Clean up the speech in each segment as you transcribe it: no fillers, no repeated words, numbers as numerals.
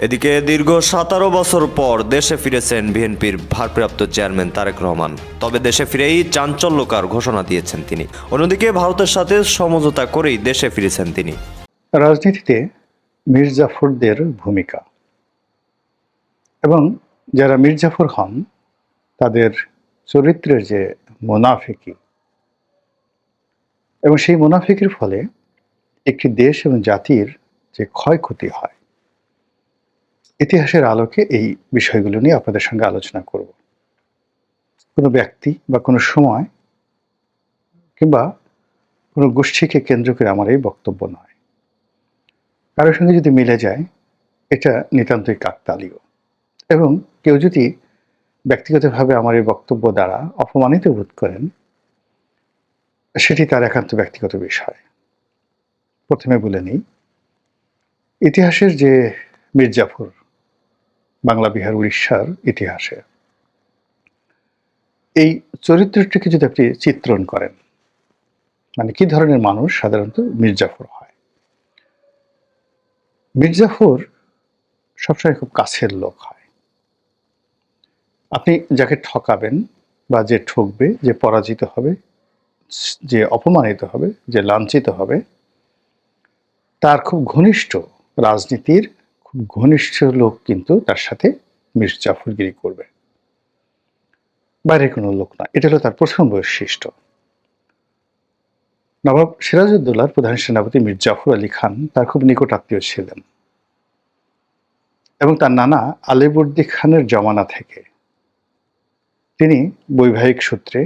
এদিকে দীর্ঘ 17 বছর পর দেশে ফিরেছেন বিএনপির ভারপ্রাপ্ত চেয়ারম্যান তারেক রহমান। তবে দেশে ফিরেই চাঞ্চল্যকর ঘোষণা দিয়েছেন তিনি। অন্যদিকে ভারতের সাথে সমঝোতা করেই দেশে ফিরেছেন তিনি। রাজনীতিতে মীর জাফরদের ভূমিকা এবং যারা মীর জাফর হন তাদের চরিত্রের যে মুনাফিকি এবং সেই মুনাফিকির ফলে একটি দেশ এবং জাতির যে ক্ষয়ক্ষতি হয়, ইতিহাসের আলোকে এই বিষয়গুলো নিয়ে আপনাদের সঙ্গে আলোচনা করব। কোনো ব্যক্তি বা কোনো সময় কিংবা কোনো গোষ্ঠীকে কেন্দ্র করে আমার এই বক্তব্য নয়। কারোর সঙ্গে যদি মিলে যায়, এটা নিতান্তই কাকতালীয়। এবং কেউ যদি ব্যক্তিগতভাবে আমার এই বক্তব্য দ্বারা অপমানিত বোধ করেন, সেটি তার একান্ত ব্যক্তিগত বিষয়। প্রথমে বলে নিই, ইতিহাসের যে মীর জাফর, বাংলা বিহার উড়িষ্যার ইতিহাসে এই চরিত্রটিকে যদি আপনি চিত্রণ করেন, মানে কি ধরনের মানুষ সাধারণত মীর জাফর হয়। মীর জাফর সবসময় খুব কাছের লোক হয়। আপনি যাকে ঠকাবেন বা যে ঠকবে, যে পরাজিত হবে, যে অপমানিত হবে, যে লাঞ্ছিত হবে, তার খুব ঘনিষ্ঠ রাজনীতির খুব ঘনিষ্ঠ লোক কিন্তু তার সাথে মীর জাফরগিরি করবে, বাইরের কোনো লোক না। এটা হলো তার প্রথম বৈশিষ্ট্য। নবাব সিরাজউদ্দৌলার প্রধান সেনাপতি মীর জাফর আলী খান তার খুব নিকট আত্মীয় ছিলেন এবং তার নানা আলীবর্দী খানের জমানা থেকে তিনি বৈবাহিক সূত্রে,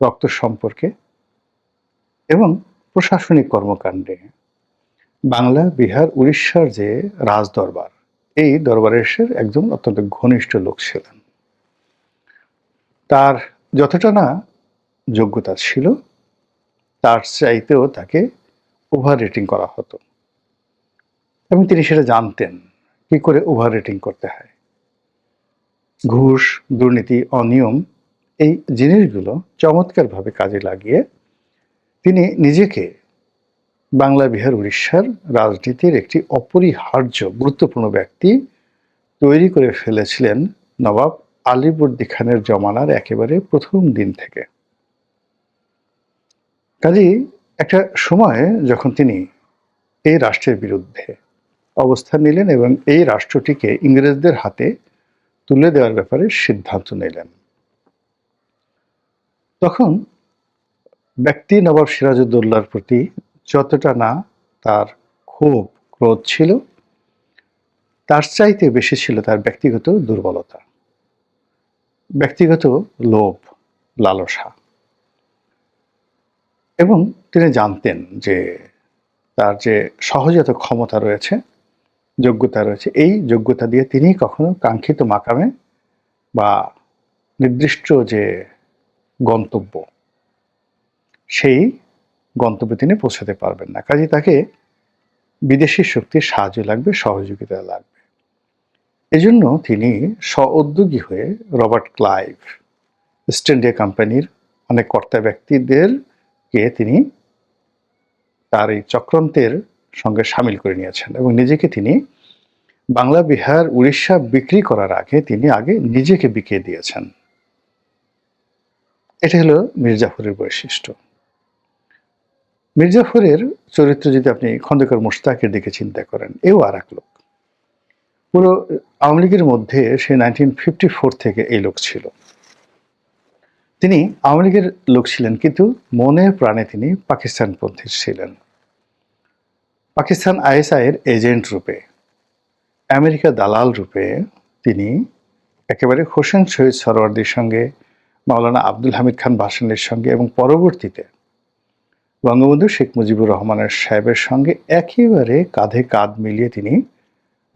রক্ত সম্পর্কে এবং প্রশাসনিক কর্মকাণ্ডে বাংলা, বিহার, উড়িষ্যার যে রাজদরবার, এই দরবারের একজন অত্যন্ত ঘনিষ্ঠ লোক ছিলেন। তার যতটা না যোগ্যতা ছিল, তার চাইতেও তাকে ওভার রেটিং করা হতো এবং তিনি সেটা জানতেন কি করে ওভার রেটিং করতে হয়। ঘুষ, দুর্নীতি, অনিয়ম, এই জিনিসগুলো চমৎকারভাবে কাজে লাগিয়ে তিনি নিজেকে বাংলা, বিহার, উড়িষ্যার রাজনীতির একটি অপরিহার্য গুরুত্বপূর্ণ ব্যক্তি তৈরি করে ফেলেছিলেন নবাব আলীবর্দী খানের জমানার একেবারে প্রথম দিন থেকে। কাজেই একটা সময়ে যখন তিনি এই রাষ্ট্রের বিরুদ্ধে অবস্থান নিলেন এবং এই রাষ্ট্রটিকে ইংরেজদের হাতে তুলে দেওয়ার ব্যাপারে সিদ্ধান্ত নিলেন, তখন ব্যক্তি নবাব সিরাজউদ্দৌলার প্রতি যতটা না তার ক্ষোভ, ক্রোধ ছিল, তার চাইতে বেশি ছিল তার ব্যক্তিগত দুর্বলতা, ব্যক্তিগত লোভ, লালসা। এবং তিনি জানতেন যে তার যে সহজাত ক্ষমতা রয়েছে, যোগ্যতা রয়েছে, এই যোগ্যতা দিয়ে তিনি কখনো কাঙ্ক্ষিত মাকামে বা নির্দিষ্ট যে গন্তব্য, সেই গন্তব্যে তিনি পৌঁছাতে পারবেন না। কাজে তাকে বিদেশি শক্তির সাহায্য লাগবে, সহযোগিতা লাগবে। এজন্য তিনি স্ব-উদ্যোগী হয়ে রবার্ট ক্লাইভ, ইস্ট ইন্ডিয়া কোম্পানির অনেক কর্তা ব্যক্তিদেরকে তিনি তার এই চক্রান্তের সঙ্গে সামিল করে নিয়েছেন এবং নিজেকে তিনি বাংলা, বিহার, উড়িষ্যা বিক্রি করার আগে তিনি আগে নিজেকে বিকিয়ে দিয়েছেন। এটা হলো মীর জাফরের বৈশিষ্ট্য। মীর জাফরের চরিত্র যদি আপনি খন্দকার মোশতাকের দিকে চিন্তা করেন, এও আর এক লোক। পুরো আওয়ামী লীগের মধ্যে সে 1954 থেকে এই লোক ছিল। তিনি আওয়ামী লীগের লোক ছিলেন, কিন্তু মনে প্রাণে তিনি পাকিস্তানপন্থী ছিলেন। পাকিস্তান আইএসআই এর এজেন্ট রূপে, আমেরিকা দালাল রূপে তিনি একেবারে হোসেন শহীদ সরওয়ার্দির সঙ্গে, মাওলানা আব্দুল হামিদ খান ভাসানীর সঙ্গে এবং পরবর্তীতে বঙ্গবন্ধু শেখ মুজিবুর রহমানের সাহেবের সঙ্গে একেবারে কাঁধে কাঁধ মিলিয়ে তিনি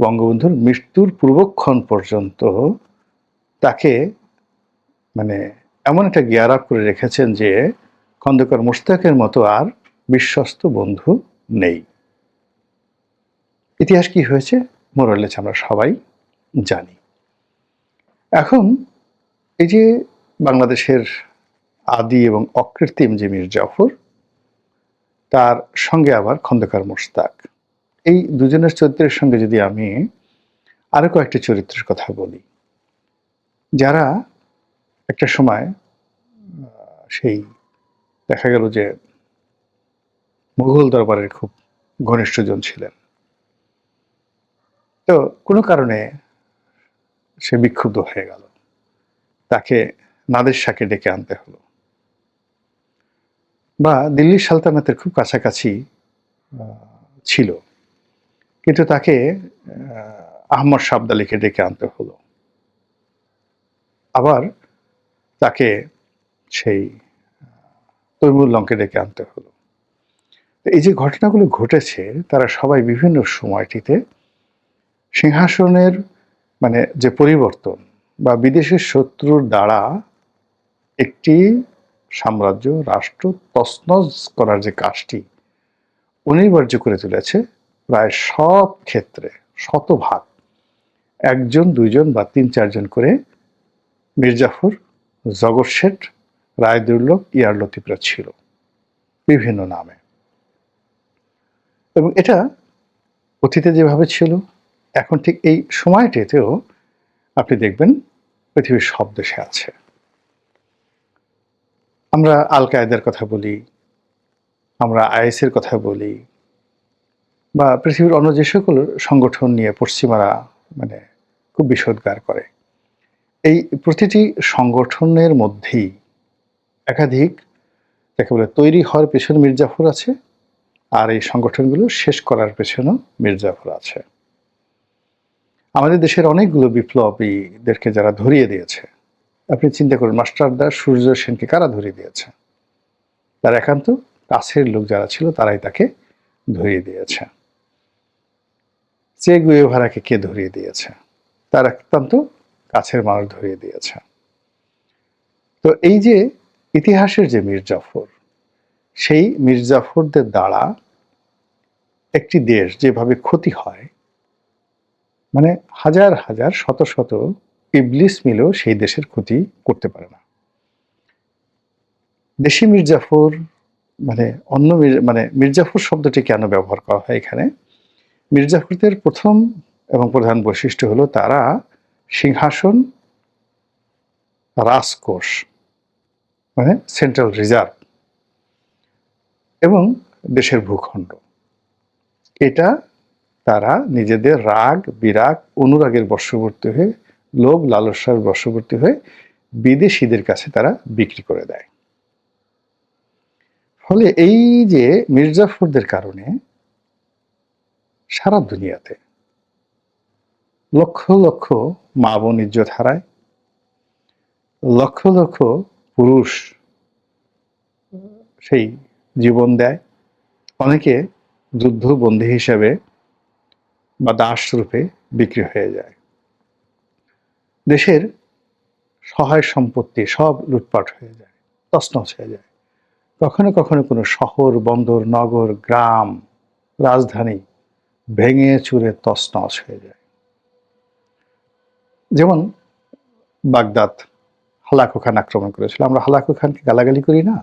বঙ্গবন্ধুর মৃত্যুর পূর্বক্ষণ পর্যন্ত তাকে মানে এমন একটা গিয়ার আপ করে রেখেছেন যে খন্দকার মোশতাকের মতো আর বিশ্বস্ত বন্ধু নেই। ইতিহাস কি হয়েছে মোরালেস আমরা সবাই জানি। এখন এই যে বাংলাদেশের আদি এবং অকৃত্রিম যে মীর জাফর, তার সঙ্গে আবার খন্দকার মোশতাক, এই দুজনের চরিত্রের সঙ্গে যদি আমি আরো কয়েকটি চরিত্রের কথা বলি, যারা একটা সময় সেই দেখা গেল যে মুঘল দরবারের খুব ঘনিষ্ঠজন ছিলেন। তো কোনো কারণে সে বিক্ষুব্ধ হয়ে গেল, তাকে নাদের শাহকে ডেকে আনতে হলো। বা দিল্লি সালতানাতের খুব কাছাকাছি ছিল, কিন্তু তাকে আহমদ শাহ আবদালীকে ডেকে আনতে হলো। আবার তাকে সেই তৈমুরলংকে ডেকে আনতে হলো। এই যে ঘটনাগুলো ঘটেছে, তারা সবাই বিভিন্ন সময়টিতে সিংহাসনের মানে যে পরিবর্তন বা বিদেশের শত্রুর দ্বারা একটি সাম্রাজ্য রাষ্ট্র তছনছ করার যে কাজটি অনিবার্য করে তুলেছে, প্রায় সব ক্ষেত্রে শতভাগ একজন, দুইজন বা তিন চারজন করে মির্জাফর, জগৎ শেঠ, রায়দুর্লভ, ইয়ার লতিফরা ছিল বিভিন্ন নামে। এবং এটা অতীতে যেভাবে ছিল, এখন ঠিক এই সময়টিতেও আপনি দেখবেন পৃথিবীর সব দেশে আছে। আমরা আল কায়েদার কথা বলি, আমরা আইএসের কথা বলি, বা পৃথিবীর অন্য যে সকল সংগঠন নিয়ে পশ্চিমারা মানে খুব বিষোদ্গার করে, এই প্রতিটি সংগঠনের মধ্যেই একাধিক যাকে বলে তৈরি হওয়ার পেছনে মির্জাফর আছে, আর এই সংগঠনগুলো শেষ করার পেছনেও মির্জাফর আছে। আমাদের দেশের অনেকগুলো বিপ্লবীদেরকে যারা ধরিয়ে দিয়েছে, আপনি চিন্তা করুন, মাস্টারদা সূর্য সেনকে কারা ধরিয়ে দিয়েছে? তার একান্ত কাছের লোক যারা ছিল তারাই তাকে ধরিয়ে দিয়েছে। চে গুয়েভারাকে কে ধরিয়ে দিয়েছে? তার একান্ত কাছের মানুষ ধরিয়ে দিয়েছে। তো এই যে ইতিহাসের যে মির্জাফর, সেই মির্জাফরদের দ্বারা একটি দেশ যেভাবে ক্ষতি হয়, মানে হাজার হাজার শত শত ইবলিস মিলেও সেই দেশের ক্ষতি করতে পারে না। দেশি মির্জাফর মানে অন্য মানে মির্জাফর শব্দটি কেন ব্যবহার করা হয় এখানে? মির্জাফরদের প্রথম এবং প্রধান বৈশিষ্ট্য হলো তারা সিংহাসন, রাজকোষ মানে সেন্ট্রাল রিজার্ভ এবং দেশের ভূখণ্ড, এটা তারা নিজেদের রাগ, বিরাগ, অনুরাগের বশবর্তী হয়ে, লোভ লালসার বশবর্তী হয়ে বিদেশিদের কাছে তারা বিক্রি করে দেয়। ফলে এই যে মির্জাফরদের কারণে সারা দুনিয়াতে লক্ষ লক্ষ মা বোন ইজ্জত হারায়, লক্ষ লক্ষ পুরুষ সেই জীবন দেয়, অনেকে যুদ্ধবন্দী হিসেবে বা দাস রূপে বিক্রি হয়ে যায়। দেশের সহায় সম্পত্তি সব লুটপাট হয়ে যায়, তছনছ হয়ে যায়। কখনো কখনো কোনো শহর, বন্দর, নগর, গ্রাম, রাজধানী ভেঙে চুরে তছনছ হয়ে যায়। যেমন বাগদাদ হালাকু খান আক্রমণ করেছিল। আমরা হালাকু খানকে গালাগালি করি না?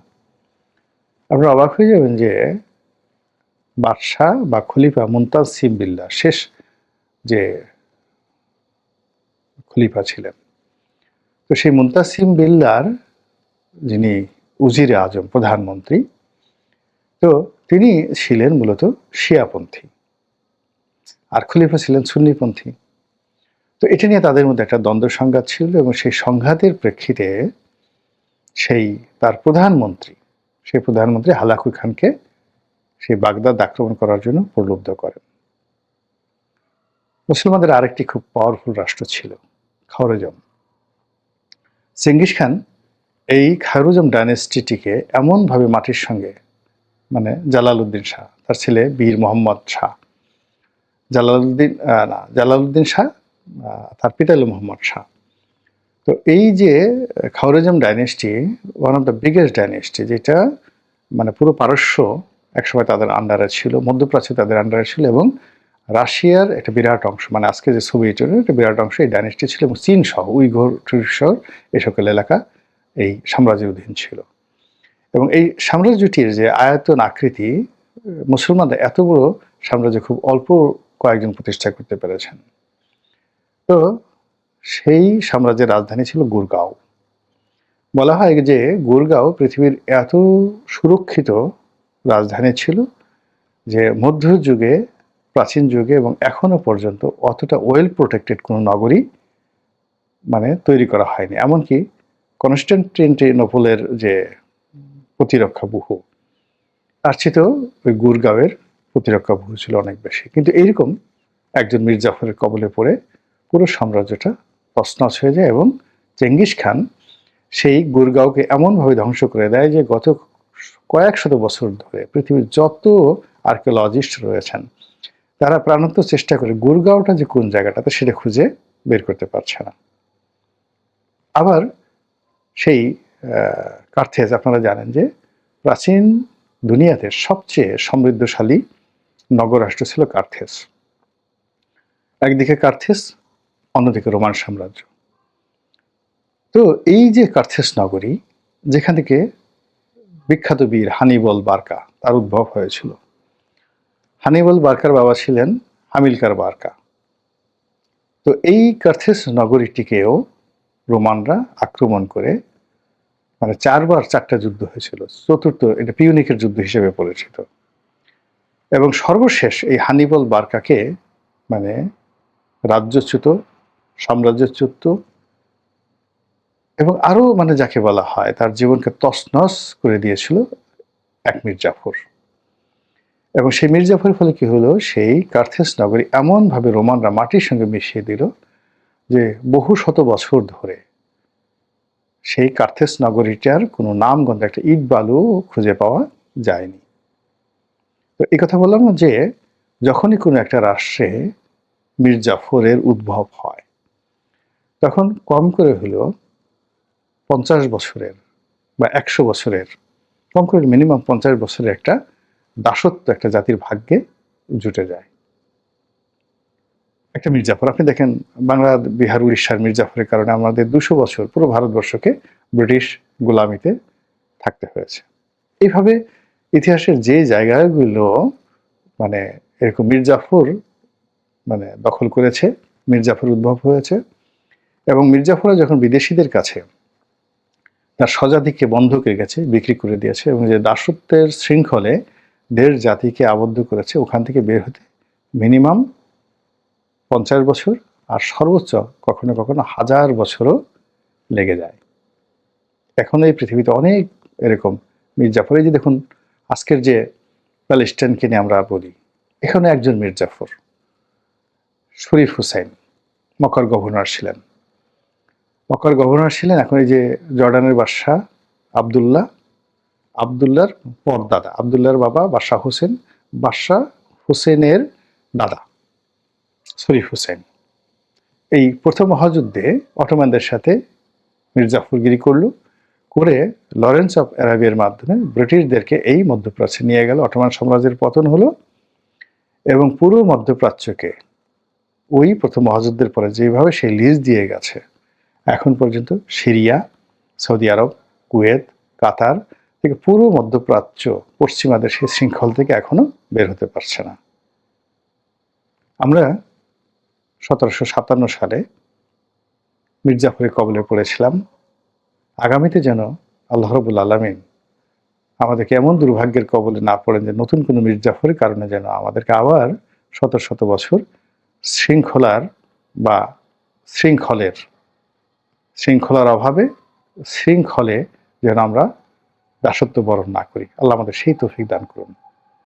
আপনারা অবাক হয়ে যাবেন যে বাদশাহ বা খলিফা মুমতাজ সিম বিল্লাহ, শেষ যে খলিফা ছিলেন, তো সেই মুমতাজ সিম বিল্লাহর যিনি উজিরে আজম, প্রধানমন্ত্রী, তো তিনি ছিলেন মূলত শিয়াপন্থী আর খলিফা ছিলেন সুন্নিপন্থী। তো এটা নিয়ে তাদের মধ্যে একটা দ্বন্দ্ব সংঘাত ছিল, এবং সেই সংঘাতের প্রেক্ষিতে সেই তার প্রধানমন্ত্রী হালাকু খানকে সেই বাগদাদ আক্রমণ করার জন্য প্রলুব্ধ করেন। মুসলমানদের আরেকটি খুব পাওয়ারফুল রাষ্ট্র ছিল খাওয়ারেজম। চেঙ্গিস খান এই খায়রুজম ডাইনেস্টিটিকে এমনভাবে মাটির সঙ্গে, মানে জালালউদ্দিন শাহ, তার ছেলে বীর মোহাম্মদ শাহ, জালালউদ্দিন শাহ, তার পিতা হল মোহাম্মদ শাহ। তো এই যে Khwarazm dynasty one of the biggest dynasty, যেটা মানে পুরো পারস্য একসময় তাদের আন্ডারে ছিল, মধ্যপ্রাচ্যে তাদের আন্ডারে ছিল, এবং রাশিয়ার একটা বিরাট অংশ, মানে আজকে যে সোভিয়েত ইউনিয়নের একটা বিরাট অংশ এই ডাইনেস্টি ছিল, এবং চীন সহ উইঘুর সহ এই সকল এলাকা এই সাম্রাজ্যের অধীন ছিল। এবং এই সাম্রাজ্যটির যে আয়তন আকৃতি, মুসলমানরা এত বড় সাম্রাজ্য খুব অল্প কয়েকজন প্রতিষ্ঠা করতে পেরেছেন। তো সেই সাম্রাজ্যের রাজধানী ছিল গুরগাঁও। বলা হয় যে গুরগাঁও পৃথিবীর এত সুরক্ষিত রাজধানী ছিল যে মধ্যযুগে, প্রাচীন যুগে এবং এখনো পর্যন্ত অতটা ওয়েল প্রোটেক্টেড কোনো নগরী মানে তৈরি করা হয়নি। এমনকি কনস্টান্টিনোপলের যে প্রতিরক্ষা ব্যুহ, তার চেয়েও ওই গুরগাঁওয়ের প্রতিরক্ষা ব্যুহ ছিল অনেক বেশি। কিন্তু এইরকম একজন মীর জাফরের কবলে পড়ে পুরো সাম্রাজ্যটা তছনছ হয়ে যায় এবং চেঙ্গিস খান সেই গুরগাঁওকে এমনভাবে ধ্বংস করে দেয় যে গত কয়েক শত বছর ধরে পৃথিবীর যত আর্কিওলজিস্ট রয়েছেন তারা প্রাণান্ত চেষ্টা করে গুরগাঁওটা যে কোন জায়গাটাতে সেটা খুঁজে বের করতে পারছে না। আবার সেই কার্থেজ, আপনারা জানেন যে প্রাচীন দুনিয়াতে সবচেয়ে সমৃদ্ধশালী নগরাষ্ট্র ছিল কার্থেজ। একদিকে কার্থেজ, অন্যদিকে রোমান সাম্রাজ্য। তো এই যে কার্থেজ নগরী, যেখান থেকে বিখ্যাত বীর হানিবল বার্কা তার উদ্ভব হয়েছিল। হানিবল বার্কার বাবা ছিলেন হামিলকার বার্কা। তো এই কার্থেজ নগরীটিকেও রোমানরা আক্রমণ করে মানে 4টা যুদ্ধ হয়েছিল। চতুর্থ এটা পিউনিকের যুদ্ধ হিসেবে পরিচিত। এবং সর্বশেষ এই হানিবল বার্কাকে মানে রাজ্যচ্যুত, সাম্রাজ্যচ্যুত এবং আরো মানে যাকে বলা হয় তার জীবনকে তছনছ করে দিয়েছিল এক মীর জাফর। এবং সেই মীর জাফরের ফলে কি হলো, সেই কার্থেজ নগরী এমনভাবে রোমানরা মাটির সঙ্গে মিশিয়ে দিল যে বহু শত বছর ধরে সেই কার্থেজ নগরীটার কোনো নামগন্ধ, একটা ইট বালু খুঁজে পাওয়া যায়নি। তো এই কথা বললাম যে যখনই কোনো একটা রাষ্ট্রে মীর জাফরের উদ্ভব হয় তখন কম করে হলেও 50 বছরের বা 100 বছরের, কম করে মিনিমাম 50 বছরের একটা দাসত্ব একটা জাতির ভাগ্যে জুটে যায়। একটা মীর জাফর, আপনি দেখেন বাংলা, বিহার, উড়িষ্যার মীর জাফরের কারণে আমাদের 200 বছর পুরো ভারতবর্ষকে ব্রিটিশ গোলামিতে থাকতে হয়েছে। এইভাবে ইতিহাসের যে জায়গাগুলো মানে এরকম মীর জাফর মানে দখল করেছে, মীর জাফর উদ্ভব হয়েছে এবং মীর জাফররা যখন বিদেশিদের কাছে তার স্বজাতিকে বন্ধকের কাছে বিক্রি করে দিয়েছে এবং যে দাসত্বের শৃঙ্খলে দেশ জাতিকে আবদ্ধ করেছে, ওখান থেকে বের হতে মিনিমাম 50 বছর আর সর্বোচ্চ কখনো কখনো 1000 বছরও লেগে যায়। এখন এই পৃথিবীতে অনেক এরকম মীর জাফর, এই যে দেখুন আজকের যে প্যালেস্টাইনকে নিয়ে আমরা বলি, এখানে একজন মীর জাফর শরীফ হুসাইন মক্কার গভর্নর ছিলেন। মক্কার গভর্নর ছিলেন এখন এই যে জর্ডানের বাদশাহ আবদুল্লাহর পরদাদা, আবদুল্লাহর বাবা বাদশাহ হোসেন, বাদশাহ হোসেনের দাদা শরীফ হুসাইন। এই প্রথম মহাযুদ্ধে অটোমানদের সাথে মীর জাফরগিরি করে লরেন্স অফ অ্যারাবিয়ার মাধ্যমে ব্রিটিশদেরকে এই মধ্যপ্রাচ্যে নিয়ে গেল। অটোমান সাম্রাজ্যের পতন হলো এবং পুরো মধ্যপ্রাচ্যকে ওই প্রথম মহাযুদ্ধের পরে যেভাবে সে লিজ দিয়ে গেছে এখন পর্যন্ত সিরিয়া, সৌদি আরব, কুয়েত, কাতার থেকে পুরো মধ্যপ্রাচ্য পশ্চিমাদের সেই শৃঙ্খল থেকে এখনো বের হতে পারছে না। আমরা 1757 সালে মীর জাফরের কবলে পড়েছিলাম। আগামীতে যেন আল্লাহ রাব্বুল আলামিন আমাদেরকে এমন দুর্ভাগ্যের কবলে না পড়েন যে নতুন কোনো মীর জাফরের কারণে যেন আমাদেরকে আবার শত শত বছর শৃঙ্খলার অভাবে শৃঙ্খলে যেন আমরা দাসত্ব বরণ না করি। আল্লাহ আমাদের সেই তৌফিক দান করুন।